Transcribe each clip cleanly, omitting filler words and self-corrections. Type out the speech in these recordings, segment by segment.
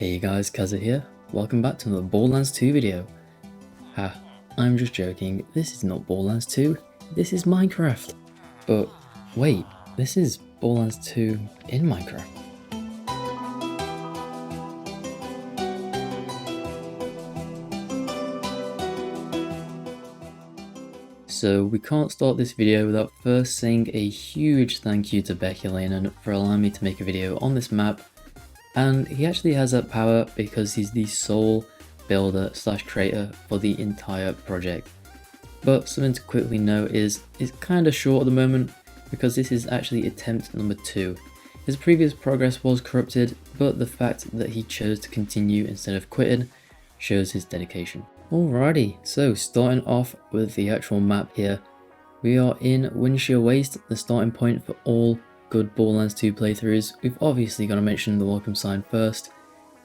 Hey guys, Kaza here. Welcome back to another Borderlands 2 video. Ha, I'm just joking. This is not Borderlands 2. This is Minecraft. But wait, this is Borderlands 2 in Minecraft. So we can't start this video without first saying a huge thank you to Bekulainen for allowing me to make a video on this map. And he actually has that power because he's the sole builder / creator for the entire project. But something to quickly note is it's kind of short at the moment because this is actually attempt number 2. His previous progress was corrupted, but the fact that he chose to continue instead of quitting shows his dedication. Alrighty, so starting off with the actual map here, we are in Windshear Waste, the starting point for all good Borderlands 2 playthroughs. We've obviously got to mention the welcome sign first,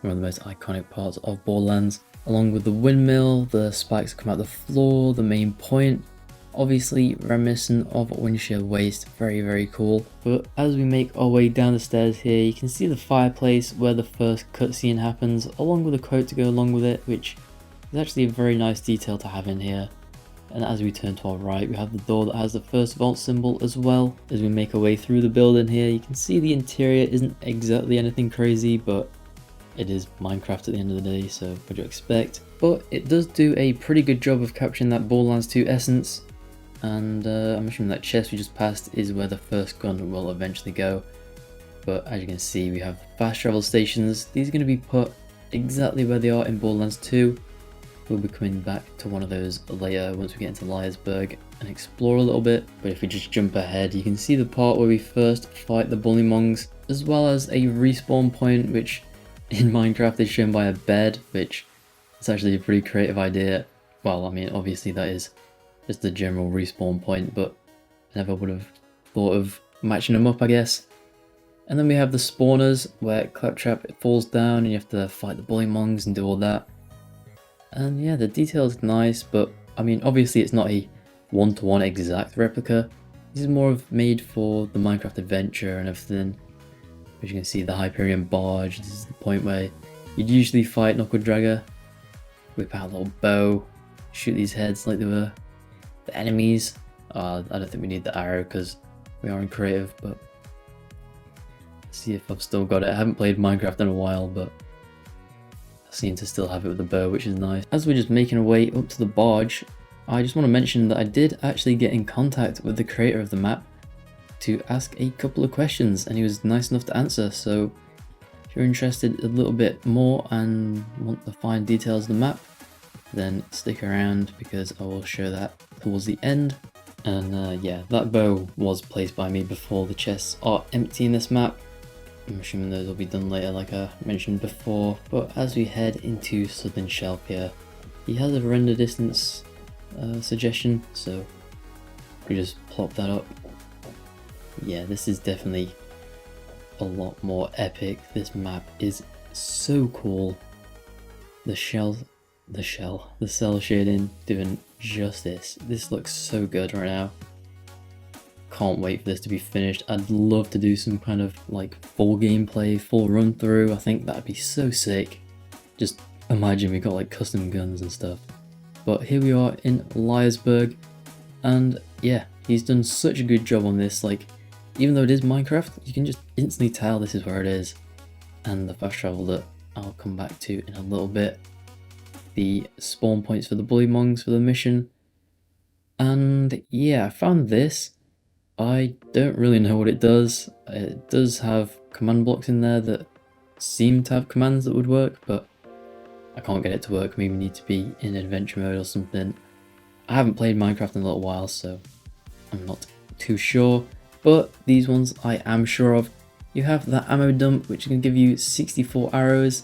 one of the most iconic parts of Borderlands, along with the windmill, the spikes that come out the floor, the main point, obviously reminiscent of Windshear Waste, very cool. But as we make our way down the stairs here, you can see the fireplace where the first cutscene happens, along with a quote to go along with it, which is actually a very nice detail to have in here. And as we turn to our right, we have the door that has the first vault symbol as well. As we make our way through the building here, you can see the interior isn't exactly anything crazy, but it is Minecraft at the end of the day, so what do you expect? But it does do a pretty good job of capturing that Borderlands 2 essence. And I'm assuming that chest we just passed is where the first gun will eventually go. But as you can see, we have fast travel stations. These are going to be put exactly where they are in Borderlands 2. We'll be coming back to one of those later once we get into Liarsburg and explore a little bit. But if we just jump ahead, you can see the part where we first fight the Bullymongs, as well as a respawn point, which in Minecraft is shown by a bed, which is actually a pretty creative idea. Well, I mean, obviously that is just the general respawn point, but I never would have thought of matching them up, I guess. And then we have the spawners, where Claptrap falls down and you have to fight the Bullymongs and do all that. And yeah, the detail is nice, but I mean, obviously it's not a one-to-one exact replica. This is more of made for the Minecraft adventure and everything. As you can see, the Hyperion barge, this is the point where you'd usually fight Knuckle Dragger. Whip out a little bow, shoot these heads like they were the enemies. I don't think we need the arrow because we are in creative, but let's see if I've still got it. I haven't played Minecraft in a while, but I seem to still have it with the bow, which is nice. As we're just making our way up to the barge, I just want to mention that I did actually get in contact with the creator of the map to ask a couple of questions, and he was nice enough to answer. So if you're interested a little bit more and want to find details of the map, then stick around because I will show that towards the end. And yeah, that bow was placed by me before the chests are empty in this map. I'm assuming those will be done later like I mentioned before. But as we head into Southern Shelf here, he has a render distance suggestion, so we just plop that up. Yeah, this is definitely a lot more epic. This map is so cool. The cell shading doing justice. This looks so good right now. Can't wait for this to be finished. I'd love to do some kind of like full gameplay, full run through. I think that'd be so sick. Just imagine we got like custom guns and stuff. But here we are in Liarsburg, and yeah, he's done such a good job on this. Like, even though it is Minecraft, you can just instantly tell this is where it is. And the fast travel that I'll come back to in a little bit. The spawn points for the Bullymongs for the mission. And yeah, I found this. I don't really know what it does. It does have command blocks in there that seem to have commands that would work, but I can't get it to work. Maybe need to be in adventure mode or something. I haven't played Minecraft in a little while, so I'm not too sure. But these ones I am sure of. You have the ammo dump, which can give you 64 arrows.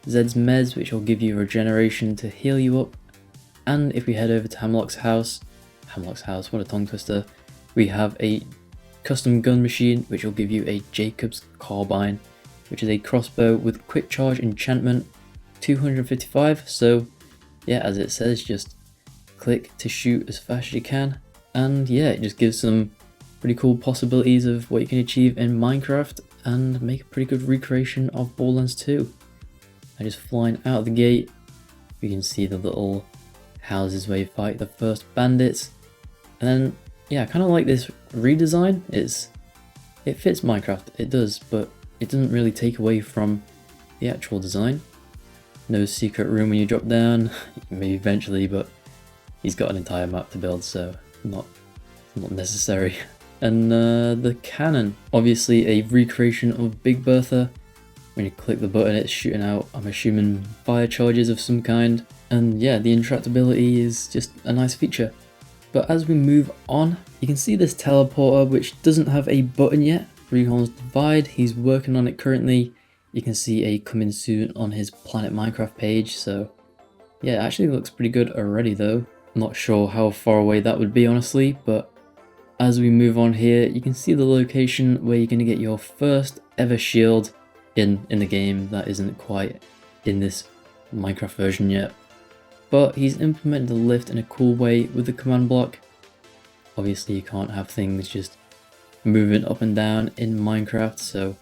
Zed's mez, which will give you regeneration to heal you up. And if we head over to Hamlock's house, what a tongue twister. We have a custom gun machine, which will give you a Jacob's carbine, which is a crossbow with quick charge enchantment, 255. So yeah, as it says, just click to shoot as fast as you can. And yeah, it just gives some pretty cool possibilities of what you can achieve in Minecraft and make a pretty good recreation of Borderlands 2. And just flying out of the gate, you can see the little houses where you fight the first bandits. And then, yeah, I kind of like this redesign. It fits Minecraft, it does, but it doesn't really take away from the actual design. No secret room when you drop down, maybe eventually, but he's got an entire map to build, so not necessary. And the cannon, obviously a recreation of Big Bertha. When you click the button, it's shooting out, I'm assuming, fire charges of some kind. And yeah, the intractability is just a nice feature. But as we move on, you can see this teleporter, which doesn't have a button yet. Recon's Divide, he's working on it currently. You can see a coming soon on his Planet Minecraft page, so yeah, it actually looks pretty good already though. Not sure how far away that would be honestly, but as we move on here, you can see the location where you're going to get your first ever shield in the game that isn't quite in this Minecraft version yet. But he's implemented the lift in a cool way with the command block. Obviously you can't have things just moving up and down in Minecraft, so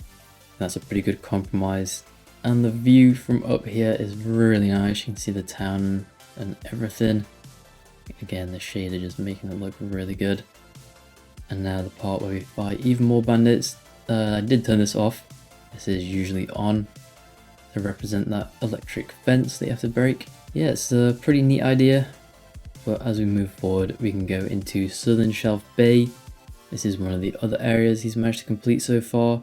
that's a pretty good compromise. And the view from up here is really nice. You can see the town and everything. Again, the shader just making it look really good. And now the part where we fight even more bandits. I did turn this off. This is usually on to represent that electric fence that you have to break. Yeah, it's a pretty neat idea. But as we move forward, we can go into Southern Shelf Bay. This is one of the other areas he's managed to complete so far.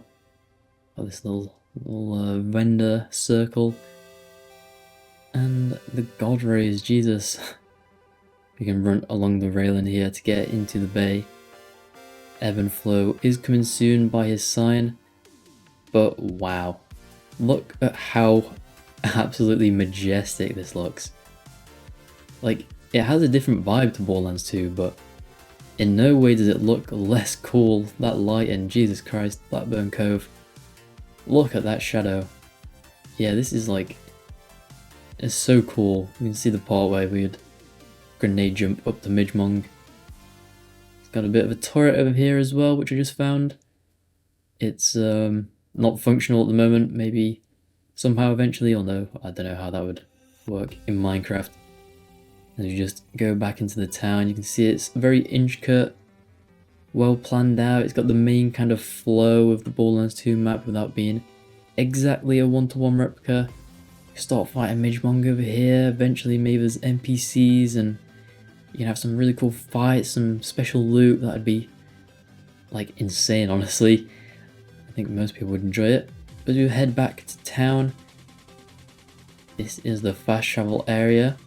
Got this little vendor circle. And the God Rays, Jesus. We can run along the railing here to get into the bay. Ebb and Flow is coming soon by his sign. But wow. Look at how absolutely majestic this looks. Like, it has a different vibe to Borderlands 2, but in no way does it look less cool. That light and Jesus Christ, Blackburn Cove. Look at that shadow. Yeah, this is like, it's so cool. You can see the part where we would grenade jump up to Midgmong. It's got a bit of a turret over here as well, which I just found. It's not functional at the moment, maybe somehow eventually, although I don't know how that would work in Minecraft. As you just go back into the town, you can see it's very intricate, well planned out. It's got the main kind of flow of the Borderlands 2 map without being exactly a one-to-one replica. You start fighting Midgmong over here, eventually maybe there's NPCs and you can have some really cool fights, some special loot. That'd be like insane, honestly. I think most people would enjoy it. But as we head back to town, this is the fast travel area.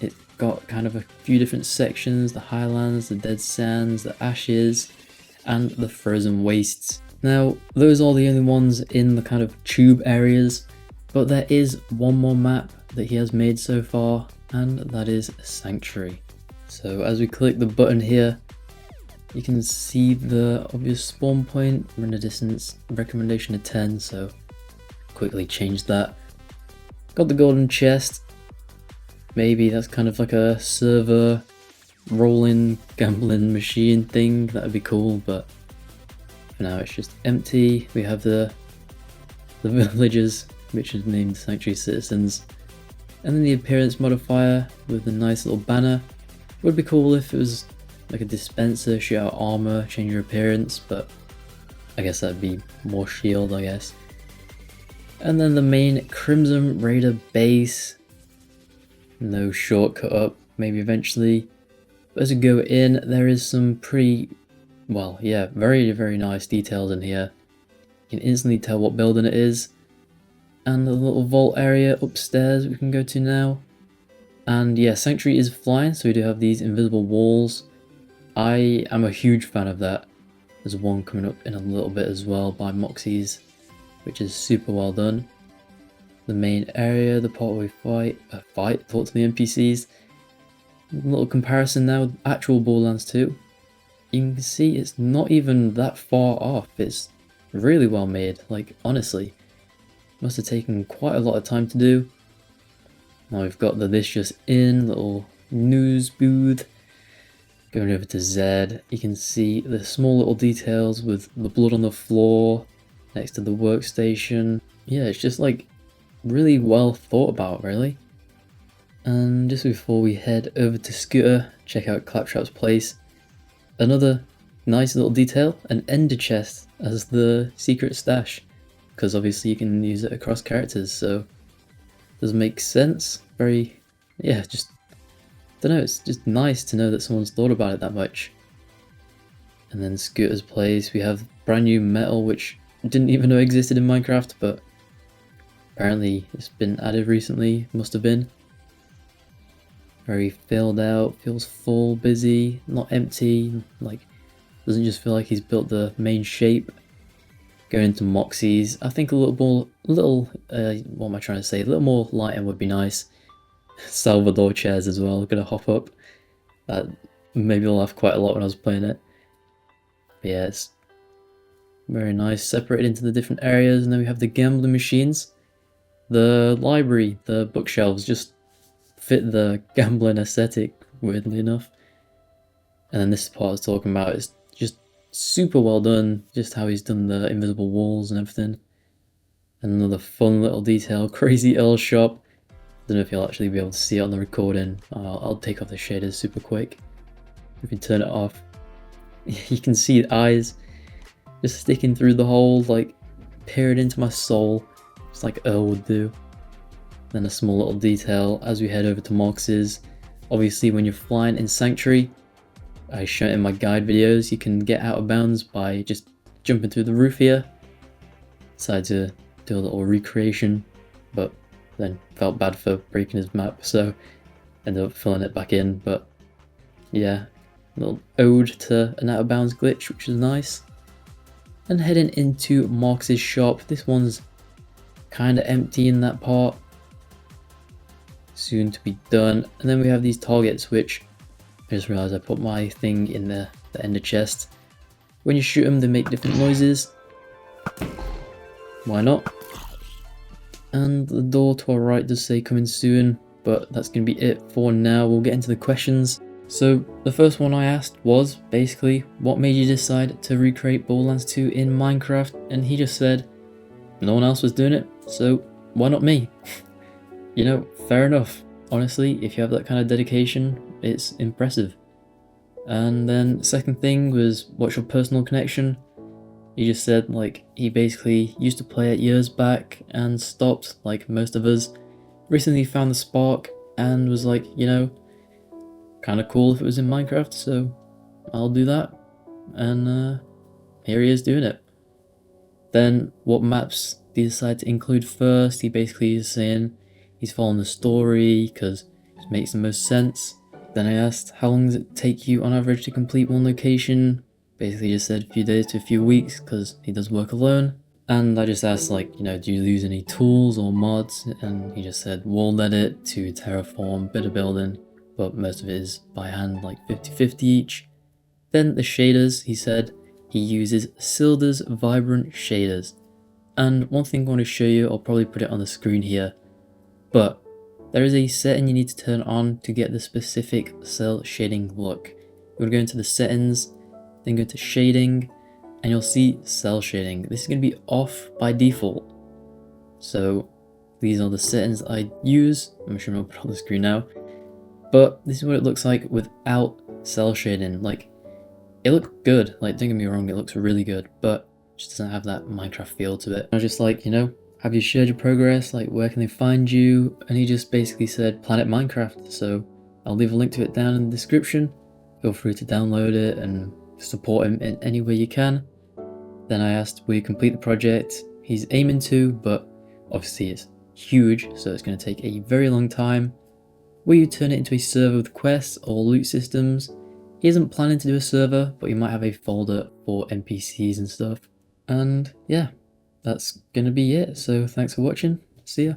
It's got kind of a few different sections: the highlands, the dead sands, the ashes, and the frozen wastes. Now, those are the only ones in the kind of tube areas, but there is one more map that he has made so far, and that is Sanctuary. So as we click the button here, you can see the obvious spawn point, render distance, recommendation of 10, so quickly change that. Got the golden chest. Maybe that's kind of like a server rolling gambling machine thing. That would be cool, but for now it's just empty. We have the villagers, which is named Sanctuary Citizens, and then the appearance modifier with a nice little banner. Would be cool if it was like a dispenser, shoot out armor, change your appearance, but I guess that'd be more shield, I guess. And then the main Crimson Raider base. No shortcut up, maybe eventually. But as we go in, there is some pretty, well, yeah, very, very nice details in here. You can instantly tell what building it is. And the little vault area upstairs we can go to now. And yeah, Sanctuary is flying, so we do have these invisible walls. I am a huge fan of that. There's one coming up in a little bit as well by Moxie's, which is super well done. The main area, the part where we talk to the NPCs. A little comparison now with actual Borderlands 2. You can see it's not even that far off. It's really well made, like honestly. Must have taken quite a lot of time to do. Now we've got the This Just In little news booth. Going over to Z, you can see the small little details with the blood on the floor next to the workstation. Yeah, it's just like really well thought about, really. And just before we head over to Scooter, check out Claptrap's place. Another nice little detail, an ender chest as the secret stash, because obviously you can use it across characters, so does make sense. Very, yeah, just, don't know, it's just nice to know that someone's thought about it that much. And then Scooter's place, we have brand new metal, which didn't even know existed in Minecraft, but apparently it's been added recently, must have been. Very filled out, feels full, busy, not empty, like doesn't just feel like he's built the main shape. Going into Moxie's, I think a little more, what am I trying to say, a little more lighting would be nice. Salvador chairs as well, gonna hop up. That maybe I'll laugh quite a lot when I was playing it. But yeah, it's very nice, separated into the different areas, and then we have the gambling machines. The library, the bookshelves just fit the gambling aesthetic, weirdly enough. And then this part I was talking about is just super well done, just how he's done the invisible walls and everything. And another fun little detail, Crazy Earl shop. Don't know if you'll actually be able to see it on the recording. I'll take off the shaders super quick. We can turn it off. You can see the eyes just sticking through the hole, like peering into my soul, just like Earl would do. Then a small little detail as we head over to Mox's. Obviously when you're flying in Sanctuary, I show it in my guide videos, you can get out of bounds by just jumping through the roof here. Decided to do a little recreation, but then felt bad for breaking his map, so ended up filling it back in. But yeah, a little ode to an out of bounds glitch, which is nice. And heading into Mox's shop, this one's kind of empty in that part. Soon to be done. And then we have these targets, which I just realized I put my thing in the ender chest. When you shoot them, they make different noises. Why not? And the door to our right does say coming soon, but that's going to be it for now. We'll get into the questions. So the first one I asked was basically, what made you decide to recreate Borderlands 2 in Minecraft? And he just said, no one else was doing it, so why not me? You know, fair enough. Honestly, if you have that kind of dedication, it's impressive. And then second thing was, what's your personal connection? He just said, like, he basically used to play it years back and stopped, like most of us. Recently found the spark and was like, you know, kind of cool if it was in Minecraft, so I'll do that. And here he is doing it. Then what maps do you decide to include first? He basically is saying he's following the story because it makes the most sense. Then I asked, how long does it take you on average to complete one location? Basically just said a few days to a few weeks because he does work alone. And I just asked, like, you know, do you use any tools or mods? And he just said world edit to terraform, bit of building, but most of it is by hand, like 50-50 each. Then the shaders, he said he uses Silda's Vibrant shaders. And one thing I want to show you, I'll probably put it on the screen here, but there is a setting you need to turn on to get the specific cell shading look. You're going to go into the settings, then go to shading, and you'll see cell shading. This is going to be off by default. So these are the settings I use. I'm sure I'll put it on the screen now. But this is what it looks like without cell shading. Like, it looked good. Like, don't get me wrong, it looks really good, but it just doesn't have that Minecraft feel to it. I was just like, you know, have you shared your progress? Like, where can they find you? And he just basically said Planet Minecraft. So I'll leave a link to it down in the description. Feel free to download it and support him in any way you can. Then I asked, will you complete the project? He's aiming to, but obviously it's huge, so it's going to take a very long time. Will you turn it into a server with quests or loot systems? He isn't planning to do a server, but he might have a folder for NPCs and stuff. And yeah, that's going to be it. So thanks for watching. See ya.